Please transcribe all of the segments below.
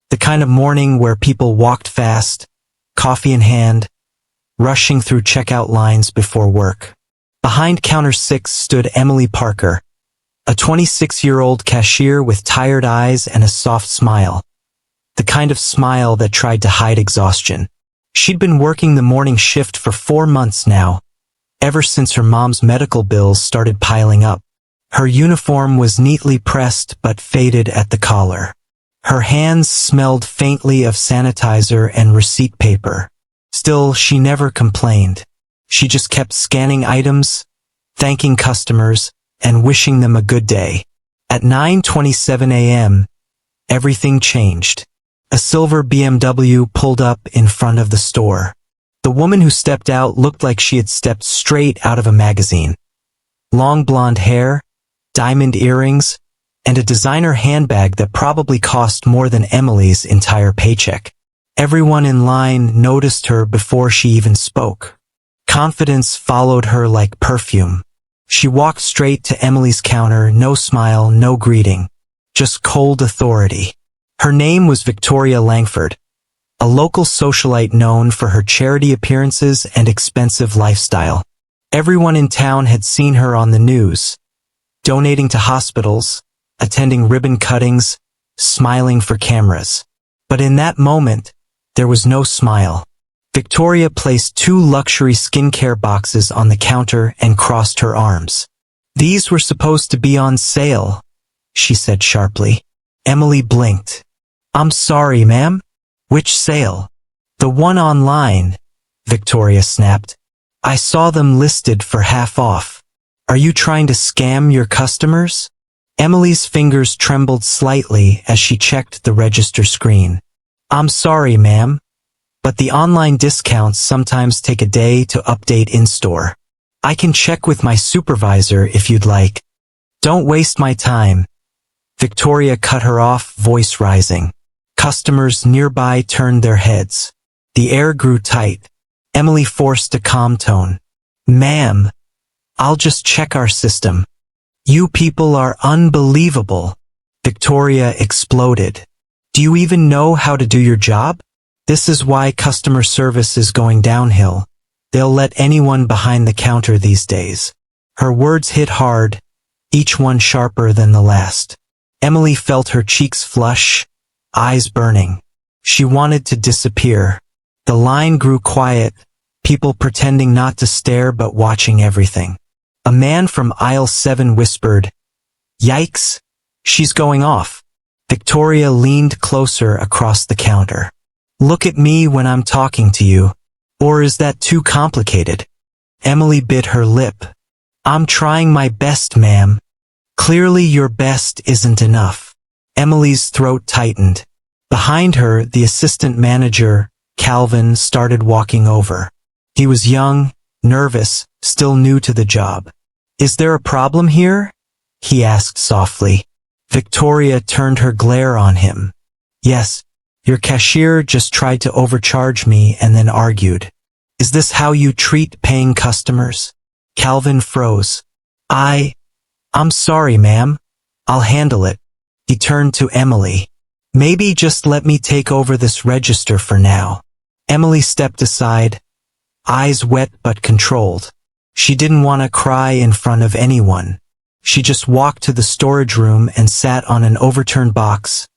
The kind of morning where people walked fast, coffee in hand, rushing through checkout lines before work. Behind counter 6 stood Emily Parker, a 26-year-old cashier with tired eyes and a soft smile. The kind of smile that tried to hide exhaustion. She'd been working the morning shift for 4 months now, ever since her mom's medical bills started piling up. Her uniform was neatly pressed but faded at the collar. Her hands smelled faintly of sanitizer and receipt paper. Still, she never complained. She just kept scanning items, thanking customers, and wishing them a good day. At 9:27 a.m., everything changed. A silver BMW pulled up in front of the store. The woman who stepped out looked like she had stepped straight out of a magazine. Long blonde hair, diamond earrings, and a designer handbag that probably cost more than Emily's entire paycheck. Everyone in line noticed her before she even spoke. Confidence followed her like perfume. She walked straight to Emily's counter, no smile, no greeting, just cold authority. Her name was Victoria Langford, a local socialite known for her charity appearances and expensive lifestyle. Everyone in town had seen her on the news, donating to hospitals, attending ribbon cuttings, smiling for cameras. But in that moment, there was no smile. Victoria placed 2 luxury skincare boxes on the counter and crossed her arms. "These were supposed to be on sale," she said sharply. Emily blinked. "I'm sorry, ma'am. Which sale?" "The one online," Victoria snapped. "I saw them listed for half off. Are you trying to scam your customers?" Emily's fingers trembled slightly as she checked the register screen. "I'm sorry, ma'am, but the online discounts sometimes take a day to update in-store. I can check with my supervisor if you'd like." "Don't waste my time." Victoria cut her off, voice rising. Customers nearby turned their heads. The air grew tight. Emily forced a calm tone. "Ma'am, I'll just check our system." "You people are unbelievable," Victoria exploded. "Do you even know how to do your job? This is why customer service is going downhill. They'll let anyone behind the counter these days." Her words hit hard, each one sharper than the last. Emily felt her cheeks flush, eyes burning. She wanted to disappear. The line grew quiet, people pretending not to stare but watching everything. A man from aisle 7 whispered, "Yikes, she's going off." Victoria leaned closer across the counter. "Look at me when I'm talking to you. Or is that too complicated?" Emily bit her lip. "I'm trying my best, ma'am." "Clearly your best isn't enough." Emily's throat tightened. Behind her, the assistant manager, Calvin, started walking over. He was young, nervous, still new to the job. "Is there a problem here?" he asked softly. Victoria turned her glare on him. "Yes, your cashier just tried to overcharge me and then argued. Is this how you treat paying customers?" Calvin froze. I'm sorry, ma'am. I'll handle it." He turned to Emily. "Maybe just let me take over this register for now." Emily stepped aside, eyes wet but controlled. She didn't want to cry in front of anyone. She just walked to the storage room and sat on an overturned box,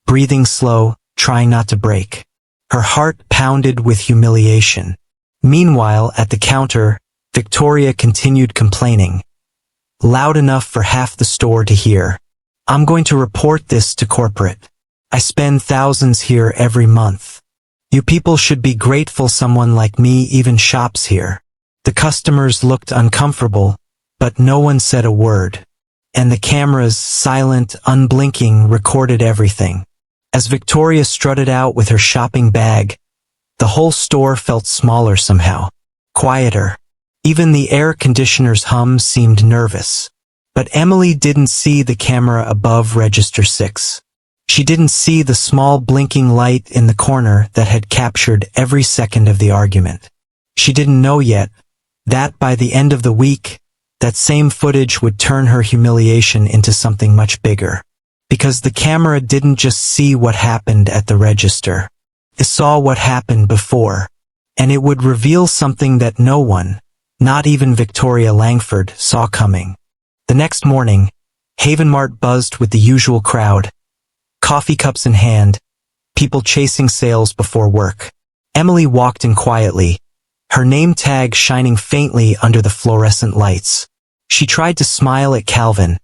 breathing slow, trying not to break. Her heart pounded with humiliation. Meanwhile, at the counter, Victoria continued complaining, loud enough for half the store to hear. "I'm going to report this to corporate. I spend thousands here every month. You people should be grateful someone like me even shops here." The customers looked uncomfortable, but no one said a word. And the cameras, silent, unblinking, recorded everything. As Victoria strutted out with her shopping bag, the whole store felt smaller somehow, quieter. Even the air conditioner's hum seemed nervous. But Emily didn't see the camera above register 6. She didn't see the small blinking light in the corner that had captured every second of the argument. She didn't know yet that by the end of the week, that same footage would turn her humiliation into something much bigger. Because the camera didn't just see what happened at the register. It saw what happened before. And it would reveal something that no one, not even Victoria Langford, saw coming. The next morning, Havenmart buzzed with the usual crowd. Coffee cups in hand, people chasing sales before work. Emily walked in quietly, her name tag shining faintly under the fluorescent lights. She tried to smile at Calvin,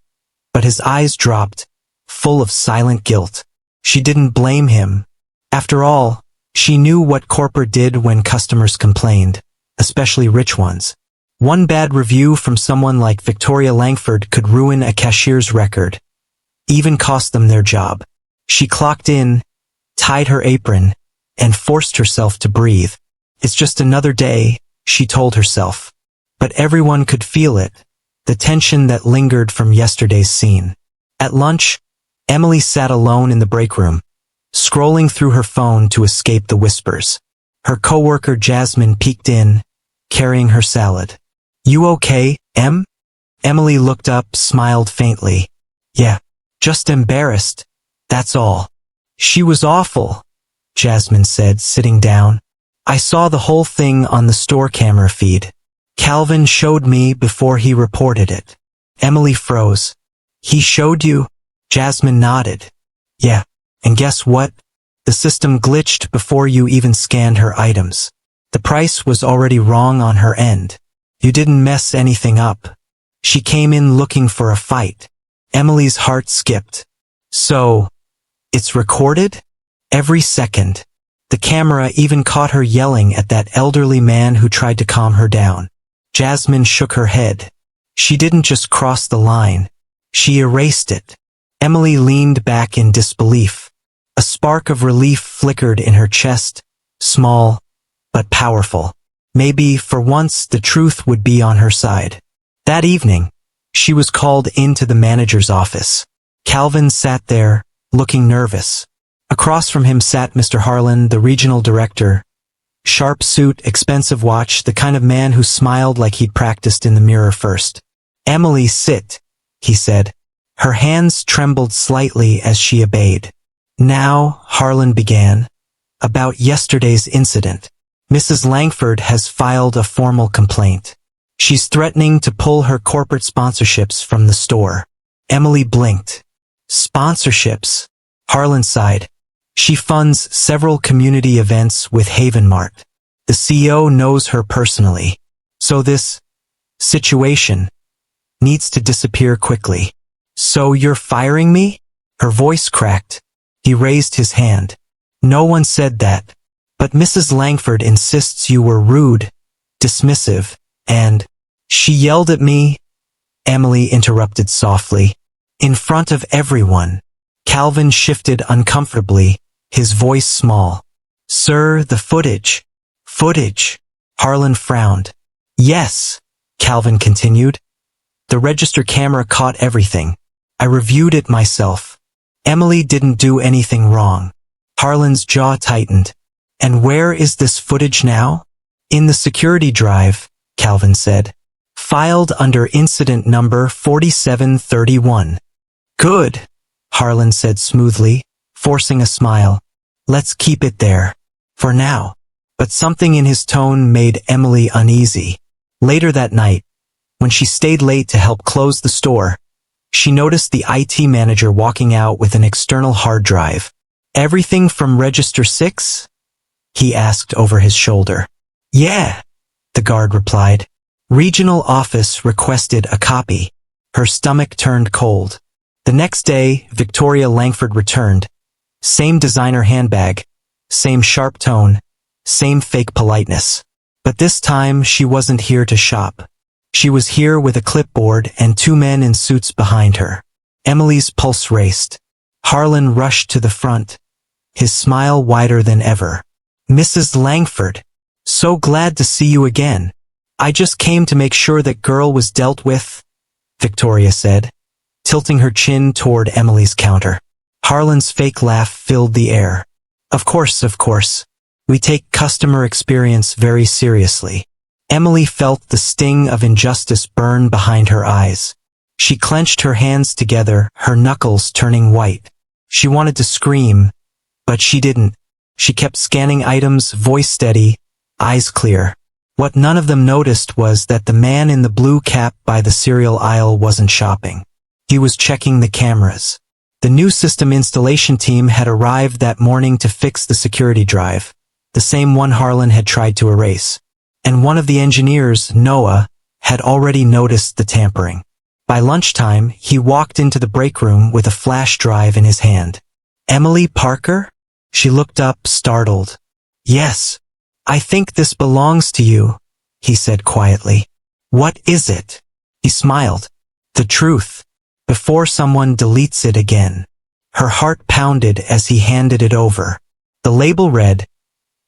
but his eyes dropped, full of silent guilt. She didn't blame him. After all, she knew what corporate did when customers complained, especially rich ones. One bad review from someone like Victoria Langford could ruin a cashier's record, even cost them their job. She clocked in, tied her apron, and forced herself to breathe. It's just another day, she told herself. But everyone could feel it, the tension that lingered from yesterday's scene. At lunch, Emily sat alone in the break room, scrolling through her phone to escape the whispers. Her coworker Jasmine peeked in, carrying her salad. "You okay, Em?" Emily looked up, smiled faintly. "Yeah, just embarrassed, that's all." "She was awful," Jasmine said, sitting down. "I saw the whole thing on the store camera feed. Calvin showed me before he reported it." Emily froze. "He showed you?" Jasmine nodded. "Yeah, and guess what? The system glitched before you even scanned her items. The price was already wrong on her end. You didn't mess anything up." She came in looking for a fight. Emily's heart skipped. "So, it's recorded?" "Every second." The camera even caught her yelling at that elderly man who tried to calm her down. Jasmine shook her head. She didn't just cross the line. She erased it. Emily leaned back in disbelief. A spark of relief flickered in her chest, small, but powerful. Maybe, for once, the truth would be on her side. That evening, she was called into the manager's office. Calvin sat there, looking nervous. Across from him sat Mr. Harlan, the regional director. Sharp suit, expensive watch, the kind of man who smiled like he'd practiced in the mirror first. "Emily, sit," he said. Her hands trembled slightly as she obeyed. "Now," Harlan began, "about yesterday's incident. Mrs. Langford has filed a formal complaint. She's threatening to pull her corporate sponsorships from the store." Emily blinked. "Sponsorships?" Harlan sighed. "She funds several community events with Havenmart. The CEO knows her personally. So this situation needs to disappear quickly." "So you're firing me?" Her voice cracked. He raised his hand. "No one said that. But Mrs. Langford insists you were rude, dismissive, and—" "She yelled at me," Emily interrupted softly. "In front of everyone." Calvin shifted uncomfortably, his voice small. "Sir, the footage." "Footage?" Harlan frowned. "Yes," Calvin continued. "The register camera caught everything. I reviewed it myself. Emily didn't do anything wrong." Harlan's jaw tightened. "And where is this footage now?" "In the security drive," Calvin said. "Filed under incident number 4731. "Good," Harlan said smoothly, forcing a smile. "Let's keep it there. For now." But something in his tone made Emily uneasy. Later that night, when she stayed late to help close the store, she noticed the IT manager walking out with an external hard drive. "Everything from Register 6? He asked over his shoulder. "Yeah," the guard replied. Regional office requested a copy. Her stomach turned cold. The next day, Victoria Langford returned. Same designer handbag, same sharp tone, same fake politeness. But this time, she wasn't here to shop. She was here with a clipboard and two men in suits behind her. Emily's pulse raced. Harlan rushed to the front, his smile wider than ever. "Mrs. Langford, so glad to see you again. I just came to make sure that girl was dealt with," Victoria said, tilting her chin toward Emily's counter. Harlan's fake laugh filled the air. Of course. We take customer experience very seriously." Emily felt the sting of injustice burn behind her eyes. She clenched her hands together, her knuckles turning white. She wanted to scream, but she didn't. She kept scanning items, voice steady, eyes clear. What none of them noticed was that the man in the blue cap by the cereal aisle wasn't shopping. He was checking the cameras. The new system installation team had arrived that morning to fix the security drive, the same one Harlan had tried to erase. And one of the engineers, Noah, had already noticed the tampering. By lunchtime, he walked into the break room with a flash drive in his hand. Emily Parker? She looked up, startled. Yes. I think this belongs to you, he said quietly. What is it? He smiled. The truth. Before someone deletes it again. Her heart pounded as he handed it over. The label read,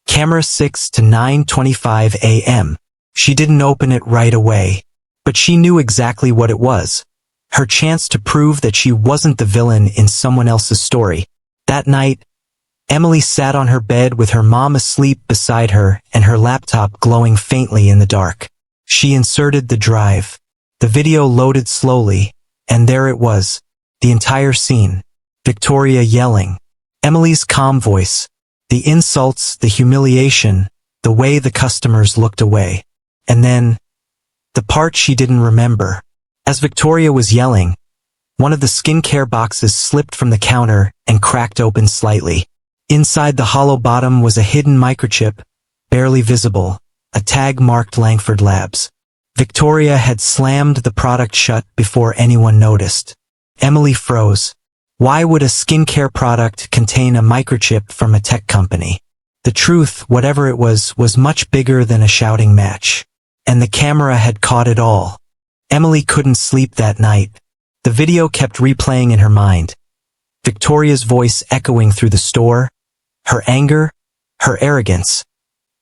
Camera 6 to 9:25 a.m. She didn't open it right away, but she knew exactly what it was. Her chance to prove that she wasn't the villain in someone else's story. That night, Emily sat on her bed with her mom asleep beside her and her laptop glowing faintly in the dark. She inserted the drive. The video loaded slowly, and there it was, the entire scene. Victoria yelling. Emily's calm voice. The insults, the humiliation, the way the customers looked away. And then, the part she didn't remember. As Victoria was yelling, one of the skincare boxes slipped from the counter and cracked open slightly. Inside the hollow bottom was a hidden microchip, barely visible, a tag marked Langford Labs. Victoria had slammed the product shut before anyone noticed. Emily froze. Why would a skincare product contain a microchip from a tech company? The truth, whatever it was much bigger than a shouting match. And the camera had caught it all. Emily couldn't sleep that night. The video kept replaying in her mind. Victoria's voice echoing through the store, her anger, her arrogance,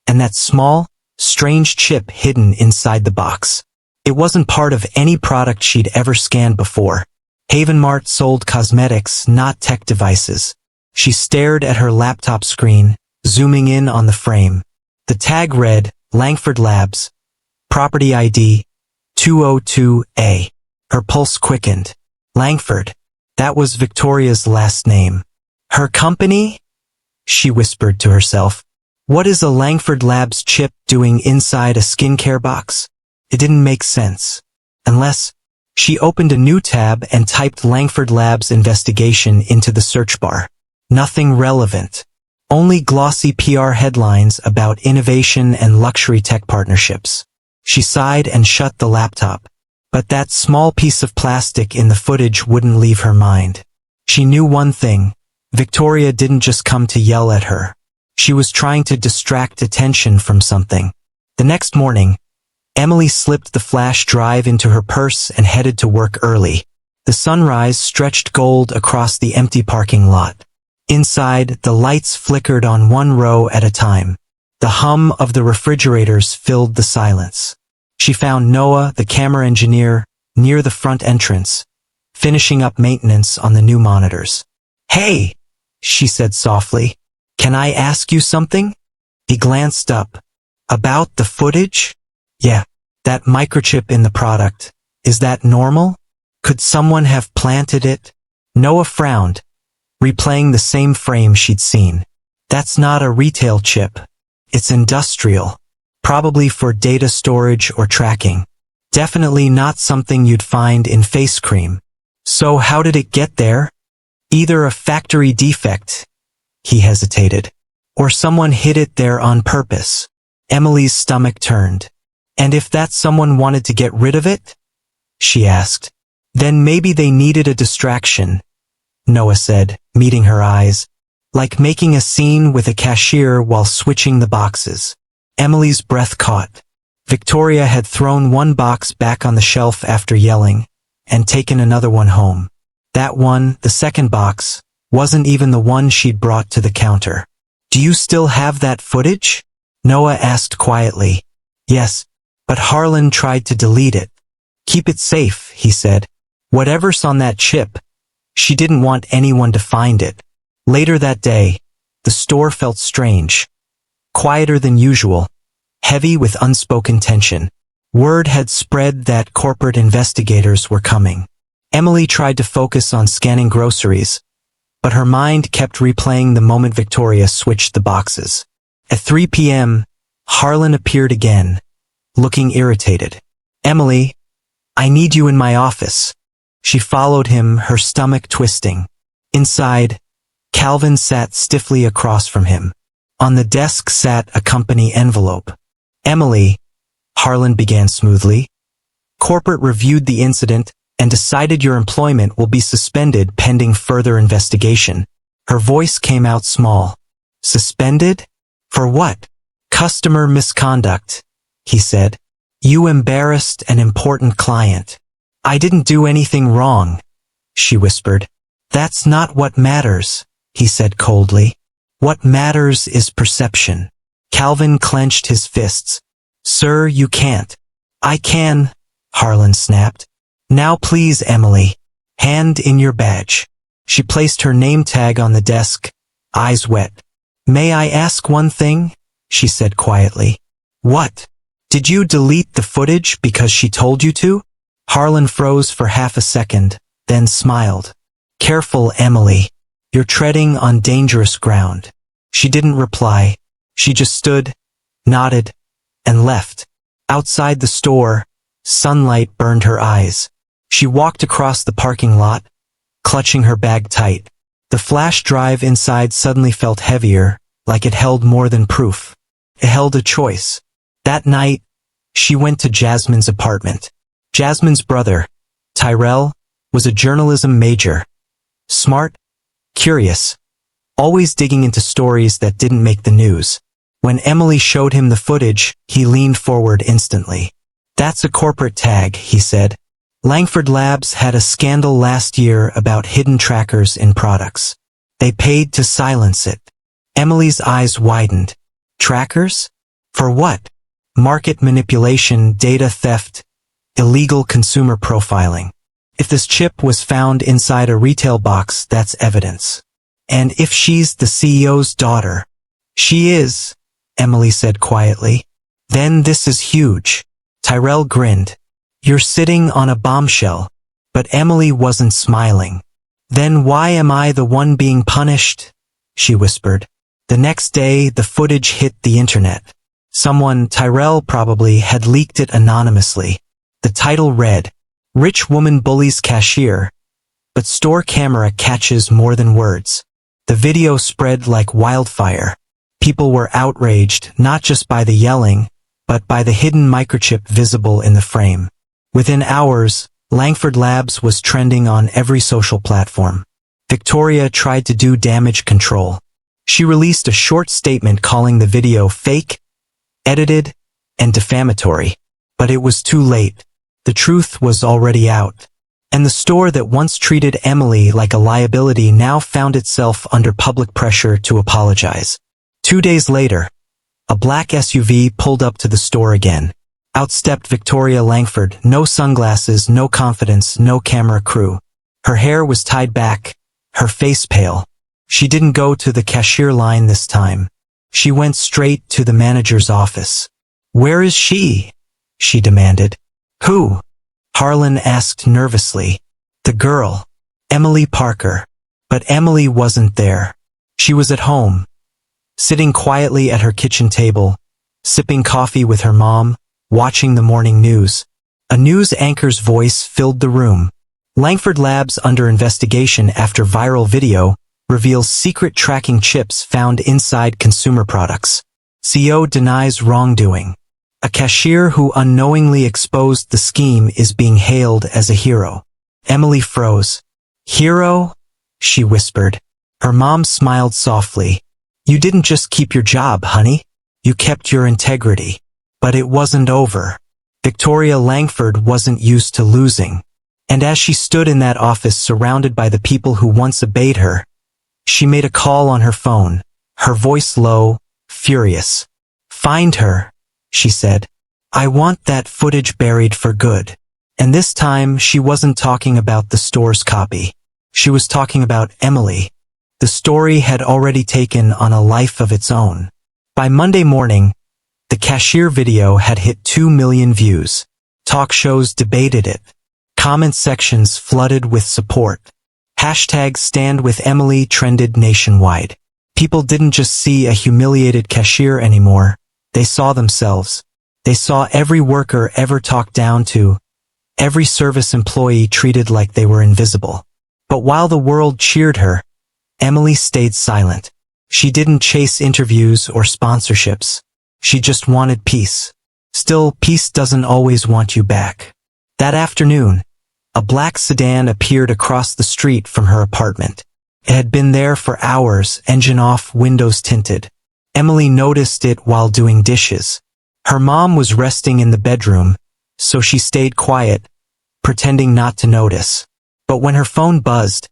and that small, strange chip hidden inside the box. It wasn't part of any product she'd ever scanned before. Haven Mart sold cosmetics, not tech devices. She stared at her laptop screen, zooming in on the frame. The tag read, Langford Labs, Property ID, 202A. Her pulse quickened. Langford. That was Victoria's last name. Her company? She whispered to herself. What is a Langford Labs chip doing inside a skincare box? It didn't make sense. Unless, she opened a new tab and typed Langford Labs investigation into the search bar. Nothing relevant. Only glossy PR headlines about innovation and luxury tech partnerships. She sighed and shut the laptop. But that small piece of plastic in the footage wouldn't leave her mind. She knew one thing. Victoria didn't just come to yell at her. She was trying to distract attention from something. The next morning, Emily slipped the flash drive into her purse and headed to work early. The sunrise stretched gold across the empty parking lot. Inside, the lights flickered on one row at a time. The hum of the refrigerators filled the silence. She found Noah, the camera engineer, near the front entrance, finishing up maintenance on the new monitors. Hey, she said softly. Can I ask you something? He glanced up. About the footage? Yeah, that microchip in the product. Is that normal? Could someone have planted it? Noah frowned, replaying the same frame she'd seen. That's not a retail chip. It's industrial. Probably for data storage or tracking. Definitely not something you'd find in face cream. So how did it get there? Either a factory defect, he hesitated, or someone hid it there on purpose. Emily's stomach turned. And if that someone wanted to get rid of it? She asked. Then maybe they needed a distraction, Noah said, meeting her eyes. Like making a scene with a cashier while switching the boxes. Emily's breath caught. Victoria had thrown one box back on the shelf after yelling, and taken another one home. That one, the second box, wasn't even the one she'd brought to the counter. Do you still have that footage? Noah asked quietly. Yes, but Harlan tried to delete it. Keep it safe, he said. Whatever's on that chip. She didn't want anyone to find it. Later that day, the store felt strange. Quieter than usual, heavy with unspoken tension. Word had spread that corporate investigators were coming. Emily tried to focus on scanning groceries, but her mind kept replaying the moment Victoria switched the boxes. At 3 p.m., Harlan appeared again, looking irritated. "Emily, I need you in my office." She followed him, her stomach twisting. Inside, Calvin sat stiffly across from him. On the desk sat a company envelope. "Emily," Harlan began smoothly, "corporate reviewed the incident and decided your employment will be suspended pending further investigation." Her voice came out small. "Suspended? For what?" "Customer misconduct," he said. "You embarrassed an important client." "I didn't do anything wrong," she whispered. "That's not what matters," he said coldly. "What matters is perception." Calvin clenched his fists. "Sir, you can't." "I can," Harlan snapped. "Now please, Emily, hand in your badge." She placed her name tag on the desk, eyes wet. "May I ask one thing?" she said quietly. "What? Did you delete the footage because she told you to?" Harlan froze for half a second, then smiled. "Careful, Emily. You're treading on dangerous ground." She didn't reply. She just stood, nodded, and left. Outside the store, sunlight burned her eyes. She walked across the parking lot, clutching her bag tight. The flash drive inside suddenly felt heavier, like it held more than proof. It held a choice. That night, she went to Jasmine's apartment. Jasmine's brother, Tyrell, was a journalism major. Smart, curious, always digging into stories that didn't make the news. When Emily showed him the footage, he leaned forward instantly. "That's a corporate tag," he said. "Langford Labs had a scandal last year about hidden trackers in products. They paid to silence it." Emily's eyes widened. "Trackers? For what?" "Market manipulation, data theft, illegal consumer profiling. If this chip was found inside a retail box, that's evidence. And if she's the CEO's daughter." "She is," Emily said quietly. "Then this is huge." Tyrell grinned. "You're sitting on a bombshell." But Emily wasn't smiling. "Then why am I the one being punished?" she whispered. The next day, the footage hit the internet. Someone, Tyrell probably, had leaked it anonymously. The title read, "Rich Woman Bullies Cashier, but Store Camera Catches More Than Words." The video spread like wildfire. People were outraged, not just by the yelling, but by the hidden microchip visible in the frame. Within hours, Langford Labs was trending on every social platform. Victoria tried to do damage control. She released a short statement calling the video fake, edited, and defamatory. But it was too late. The truth was already out. And the store that once treated Emily like a liability now found itself under public pressure to apologize. 2 days later, a black SUV pulled up to the store again. Out stepped Victoria Langford, no sunglasses, no confidence, no camera crew. Her hair was tied back, her face pale. She didn't go to the cashier line this time. She went straight to the manager's office. "Where is she?" she demanded. "Who?" Harlan asked nervously. "The girl, Emily Parker." But Emily wasn't there. She was at home, sitting quietly at her kitchen table, sipping coffee with her mom, watching the morning news. A news anchor's voice filled the room. "Langford Labs under investigation after viral video reveals secret tracking chips found inside consumer products. CEO denies wrongdoing. A cashier who unknowingly exposed the scheme is being hailed as a hero." Emily froze. "Hero?" she whispered. Her mom smiled softly. "You didn't just keep your job, honey. You kept your integrity." But it wasn't over. Victoria Langford wasn't used to losing. And as she stood in that office surrounded by the people who once obeyed her, she made a call on her phone, her voice low, furious. "Find her," she said. "I want that footage buried for good." And this time, she wasn't talking about the store's copy. She was talking about Emily. The story had already taken on a life of its own. By Monday morning, the cashier video had hit 2 million views. Talk shows debated it. Comment sections flooded with support. Hashtag Stand with Emily trended nationwide. People didn't just see a humiliated cashier anymore. They saw themselves. They saw every worker ever talked down to, every service employee treated like they were invisible. But while the world cheered her, Emily stayed silent. She didn't chase interviews or sponsorships. She just wanted peace. Still, peace doesn't always want you back. That afternoon, a black sedan appeared across the street from her apartment. It had been there for hours, engine off, windows tinted. Emily noticed it while doing dishes. Her mom was resting in the bedroom, so she stayed quiet, pretending not to notice. But when her phone buzzed,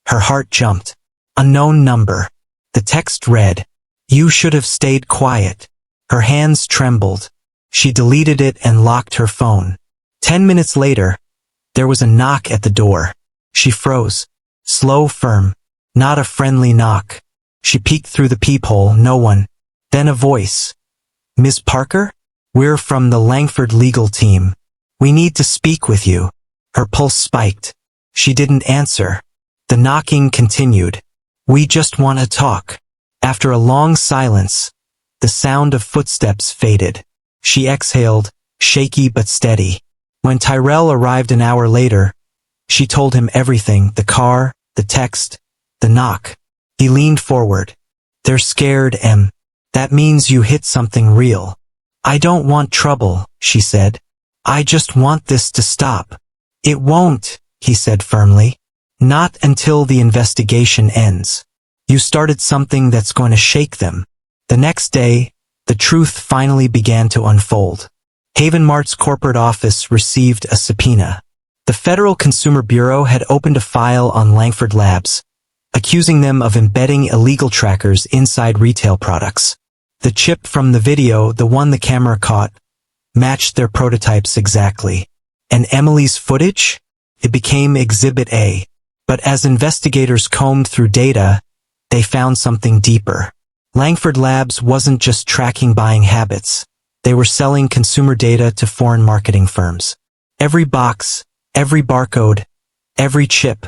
her heart jumped. Unknown number. The text read, "You should have stayed quiet." Her hands trembled. She deleted it and locked her phone. 10 minutes later, there was a knock at the door. She froze. Slow, firm. Not a friendly knock. She peeked through the peephole, no one. Then a voice. "Ms. Parker? We're from the Langford legal team. We need to speak with you." Her pulse spiked. She didn't answer. The knocking continued. "We just want to talk." After a long silence, the sound of footsteps faded. She exhaled, shaky but steady. When Tyrell arrived an hour later, she told him everything, the car, the text, the knock. He leaned forward. "They're scared, Em. That means you hit something real." "I don't want trouble," she said. "I just want this to stop." "It won't," he said firmly. "Not until the investigation ends. You started something that's going to shake them." The next day, the truth finally began to unfold. Haven Mart's corporate office received a subpoena. The Federal Consumer Bureau had opened a file on Langford Labs, accusing them of embedding illegal trackers inside retail products. The chip from the video, the one the camera caught, matched their prototypes exactly. And Emily's footage? It became Exhibit A. But as investigators combed through data, they found something deeper. Langford Labs wasn't just tracking buying habits. They were selling consumer data to foreign marketing firms. Every box, every barcode, every chip,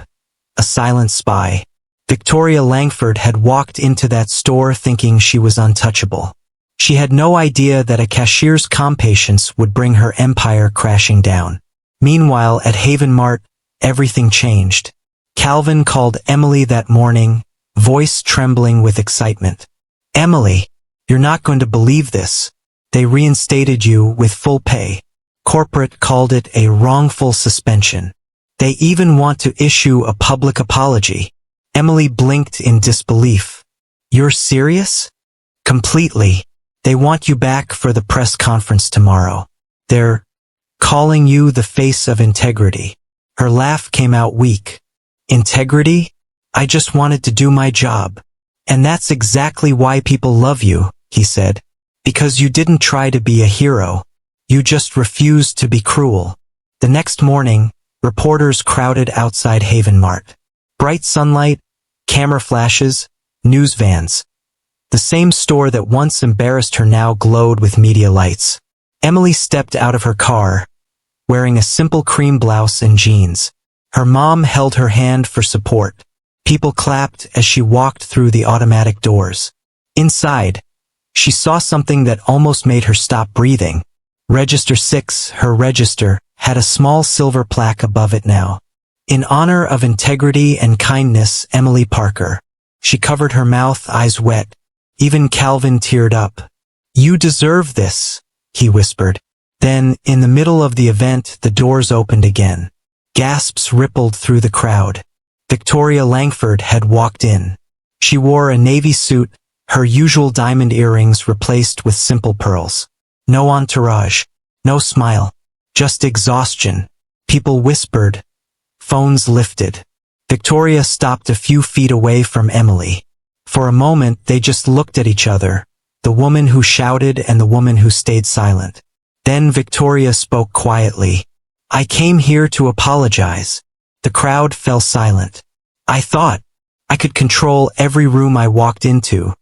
a silent spy. Victoria Langford had walked into that store thinking she was untouchable. She had no idea that a cashier's compatience would bring her empire crashing down. Meanwhile, at Haven Mart, everything changed. Calvin called Emily that morning, voice trembling with excitement. "Emily, you're not going to believe this. They reinstated you with full pay. Corporate called it a wrongful suspension. They even want to issue a public apology." Emily blinked in disbelief. "You're serious?" "Completely. They want you back for the press conference tomorrow. They're calling you the face of integrity." Her laugh came out weak. "Integrity? I just wanted to do my job. And that's exactly why people love you," he said. "Because you didn't try to be a hero. You just refused to be cruel." The next morning, reporters crowded outside Haven Mart. Bright sunlight, camera flashes, news vans. The same store that once embarrassed her now glowed with media lights. Emily stepped out of her car, wearing a simple cream blouse and jeans. Her mom held her hand for support. People clapped as she walked through the automatic doors. Inside, she saw something that almost made her stop breathing. Register 6, her register, had a small silver plaque above it now. "In honor of integrity and kindness, Emily Parker." She covered her mouth, eyes wet. Even Calvin teared up. "You deserve this," he whispered. Then, in the middle of the event, the doors opened again. Gasps rippled through the crowd. Victoria Langford had walked in. She wore a navy suit, her usual diamond earrings replaced with simple pearls. No entourage, no smile, just exhaustion. People whispered. Phones lifted. Victoria stopped a few feet away from Emily. For a moment, they just looked at each other, the woman who shouted and the woman who stayed silent. Then Victoria spoke quietly. "I came here to apologize." The crowd fell silent. "I thought I could control every room I walked into,"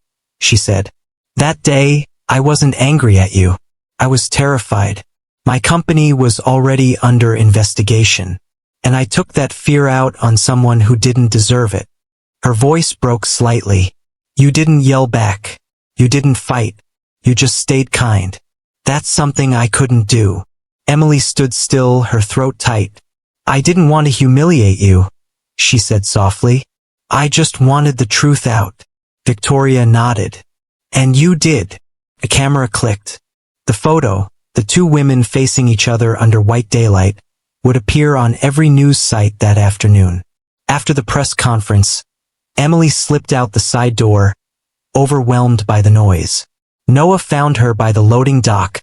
she said. "That day, I wasn't angry at you. I was terrified. My company was already under investigation. And I took that fear out on someone who didn't deserve it. Her voice broke slightly. You didn't yell back. You didn't fight. You just stayed kind. That's something I couldn't do. Emily stood still, her throat tight. I didn't want to humiliate you, she said softly. I just wanted the truth out. Victoria nodded. And you did. A camera clicked. The photo, the two women facing each other under white daylight, would appear on every news site that afternoon. After the press conference, Emily slipped out the side door, overwhelmed by the noise. Noah found her by the loading dock,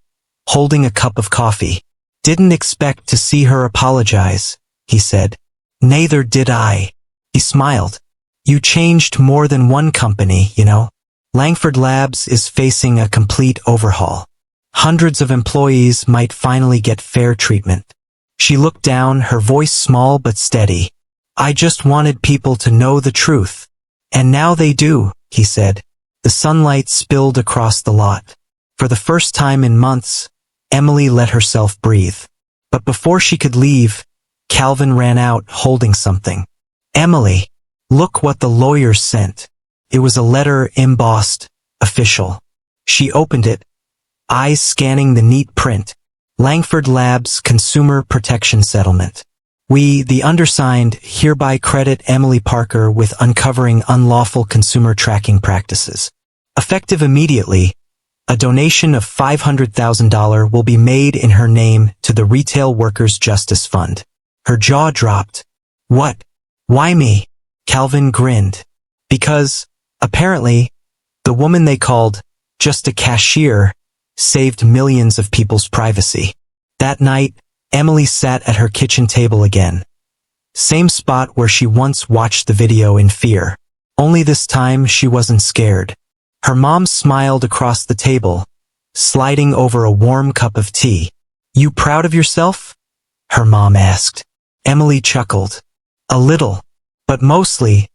holding a cup of coffee. Didn't expect to see her apologize, he said. Neither did I. He smiled. You changed more than one company, you know. Langford Labs is facing a complete overhaul. Hundreds of employees might finally get fair treatment. She looked down, her voice small but steady. I just wanted people to know the truth. And now they do, he said. The sunlight spilled across the lot. For the first time in months, Emily let herself breathe. But before she could leave, Calvin ran out holding something. Emily, look what the lawyers sent. It was a letter embossed, official. She opened it, eyes scanning the neat print. Langford Labs Consumer Protection Settlement. We, the undersigned, hereby credit Emily Parker with uncovering unlawful consumer tracking practices. Effective immediately, a donation of $500,000 will be made in her name to the Retail Workers' Justice Fund. Her jaw dropped. What? Why me? Calvin grinned. Because, apparently, the woman they called just a cashier saved millions of people's privacy. That night, Emily sat at her kitchen table again. Same spot where she once watched the video in fear. Only this time she wasn't scared. Her mom smiled across the table, sliding over a warm cup of tea. You proud of yourself? Her mom asked. Emily chuckled. A little, but mostly,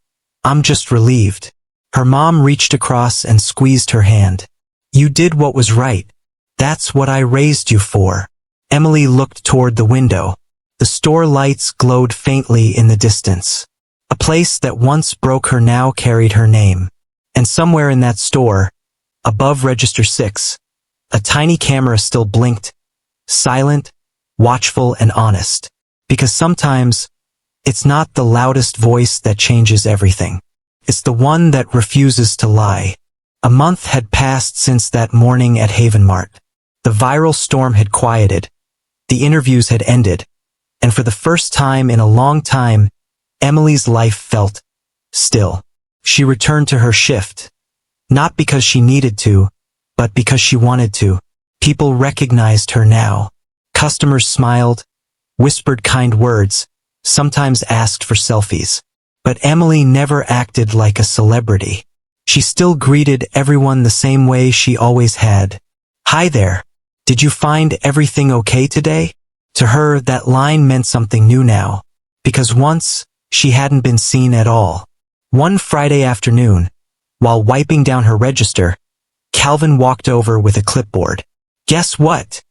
I'm just relieved. Her mom reached across and squeezed her hand. You did what was right. That's what I raised you for. Emily looked toward the window. The store lights glowed faintly in the distance. A place that once broke her now carried her name. And somewhere in that store, above register 6, a tiny camera still blinked, silent, watchful, and honest. Because sometimes, it's not the loudest voice that changes everything. It's the one that refuses to lie. A month had passed since that morning at Haven Mart. The viral storm had quieted. The interviews had ended. And for the first time in a long time, Emily's life felt still. She returned to her shift. Not because she needed to, but because she wanted to. People recognized her now. Customers smiled, whispered kind words, sometimes asked for selfies. But Emily never acted like a celebrity. She still greeted everyone the same way she always had. Hi there. Did you find everything okay today? To her, that line meant something new now. Because once, she hadn't been seen at all. One Friday afternoon, while wiping down her register, Calvin walked over with a clipboard. Guess what?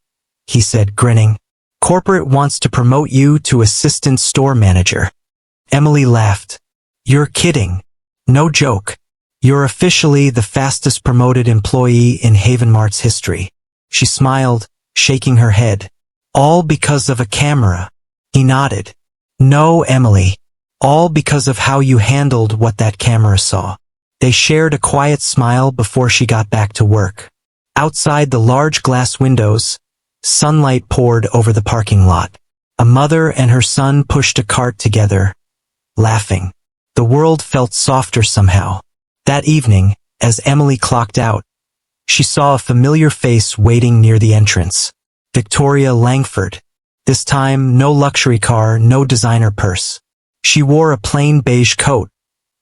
He said, grinning. Corporate wants to promote you to assistant store manager. Emily laughed. You're kidding. No joke. You're officially the fastest promoted employee in Haven Mart's history. She smiled, shaking her head. All because of a camera. He nodded. No, Emily. All because of how you handled what that camera saw. They shared a quiet smile before she got back to work. Outside the large glass windows, sunlight poured over the parking lot. A mother and her son pushed a cart together, laughing. The world felt softer somehow. That evening, as Emily clocked out, she saw a familiar face waiting near the entrance. Victoria Langford. This time, no luxury car, no designer purse. She wore a plain beige coat,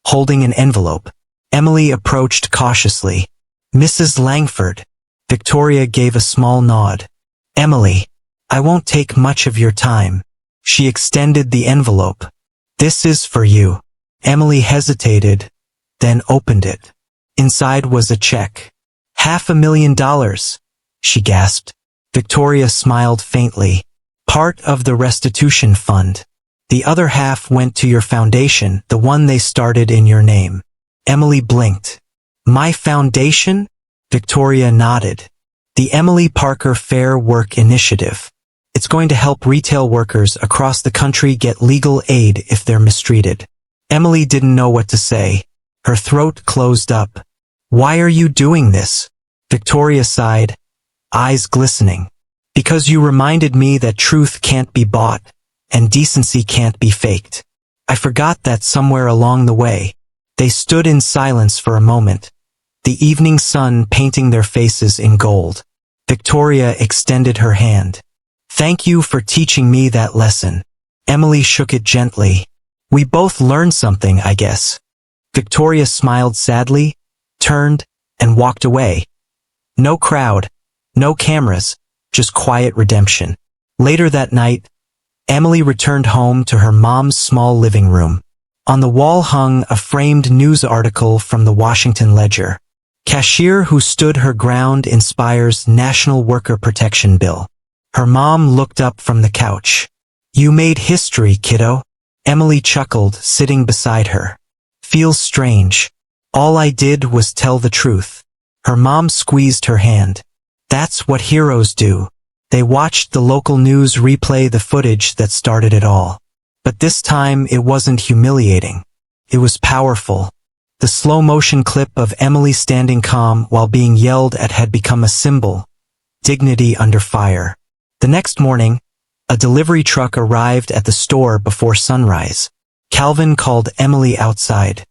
holding an envelope. Emily approached cautiously. Mrs. Langford. Victoria gave a small nod. Emily, I won't take much of your time. She extended the envelope. This is for you. Emily hesitated, then opened it. Inside was a check. $500,000, she gasped. Victoria smiled faintly. Part of the restitution fund. The other half went to your foundation, the one they started in your name. Emily blinked. My foundation? Victoria nodded. The Emily Parker Fair Work Initiative. It's going to help retail workers across the country get legal aid if they're mistreated. Emily didn't know what to say. Her throat closed up. Why are you doing this? Victoria sighed, eyes glistening. Because you reminded me that truth can't be bought, and decency can't be faked. I forgot that somewhere along the way. They stood in silence for a moment, the evening sun painting their faces in gold. Victoria extended her hand. Thank you for teaching me that lesson. Emily shook it gently. We both learned something, I guess. Victoria smiled sadly, turned, and walked away. No crowd, no cameras, just quiet redemption. Later that night, Emily returned home to her mom's small living room. On the wall hung a framed news article from the Washington Ledger. Cashier who stood her ground inspires National Worker Protection Bill. Her mom looked up from the couch. You made history, kiddo. Emily chuckled, sitting beside her. Feels strange. All I did was tell the truth. Her mom squeezed her hand. That's what heroes do. They watched the local news replay the footage that started it all. But this time it wasn't humiliating. It was powerful. The slow-motion clip of Emily standing calm while being yelled at had become a symbol. Dignity under fire. The next morning, a delivery truck arrived at the store before sunrise. Calvin called Emily outside.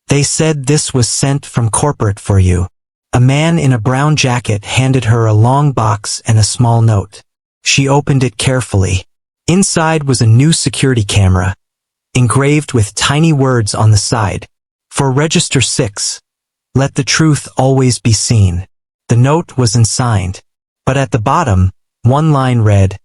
They said this was sent from corporate for you. A man in a brown jacket handed her a long box and a small note. She opened it carefully. Inside was a new security camera, engraved with tiny words on the side. For Register 6, let the truth always be seen. The note was unsigned, but at the bottom, one line read,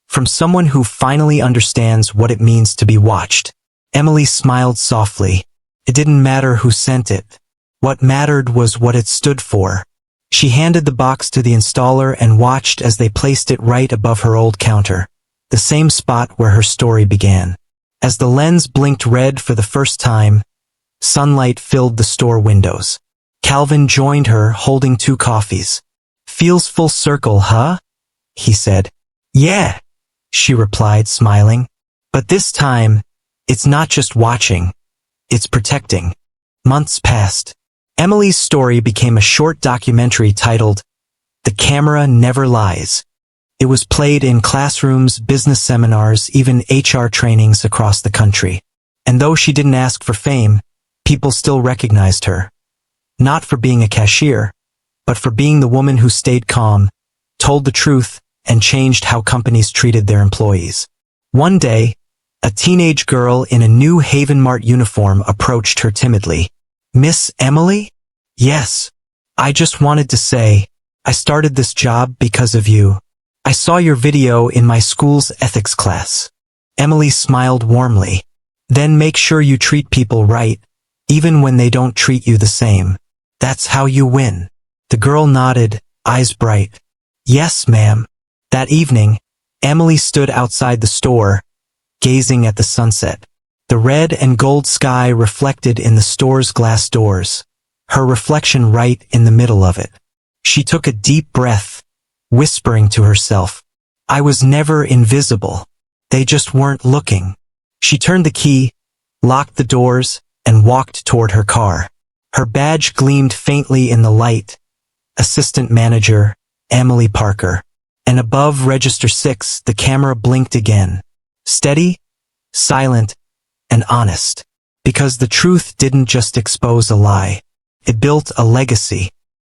from someone who finally understands what it means to be watched. Emily smiled softly. It didn't matter who sent it. What mattered was what it stood for. She handed the box to the installer and watched as they placed it right above her old counter, the same spot where her story began. As the lens blinked red for the first time, sunlight filled the store windows. Calvin joined her, holding 2 coffees. Feels full circle, huh? He said. Yeah, she replied, smiling. But this time, it's not just watching, it's protecting. Months passed. Emily's story became a short documentary titled, The Camera Never Lies. It was played in classrooms, business seminars, even HR trainings across the country. And though she didn't ask for fame, people still recognized her. Not for being a cashier, but for being the woman who stayed calm, told the truth, and changed how companies treated their employees. One day, a teenage girl in a new Haven Mart uniform approached her timidly. Miss Emily? Yes. I just wanted to say, I started this job because of you. I saw your video in my school's ethics class. Emily smiled warmly. Then make sure you treat people right, even when they don't treat you the same. That's how you win. The girl nodded, eyes bright. Yes, ma'am. That evening, Emily stood outside the store, gazing at the sunset. The red and gold sky reflected in the store's glass doors, her reflection right in the middle of it. She took a deep breath, whispering to herself, I was never invisible. They just weren't looking. She turned the key, locked the doors, and walked toward her car. Her badge gleamed faintly in the light. Assistant Manager, Emily Parker. And above Register 6, the camera blinked again. Steady, silent, and honest. Because the truth didn't just expose a lie. It built a legacy.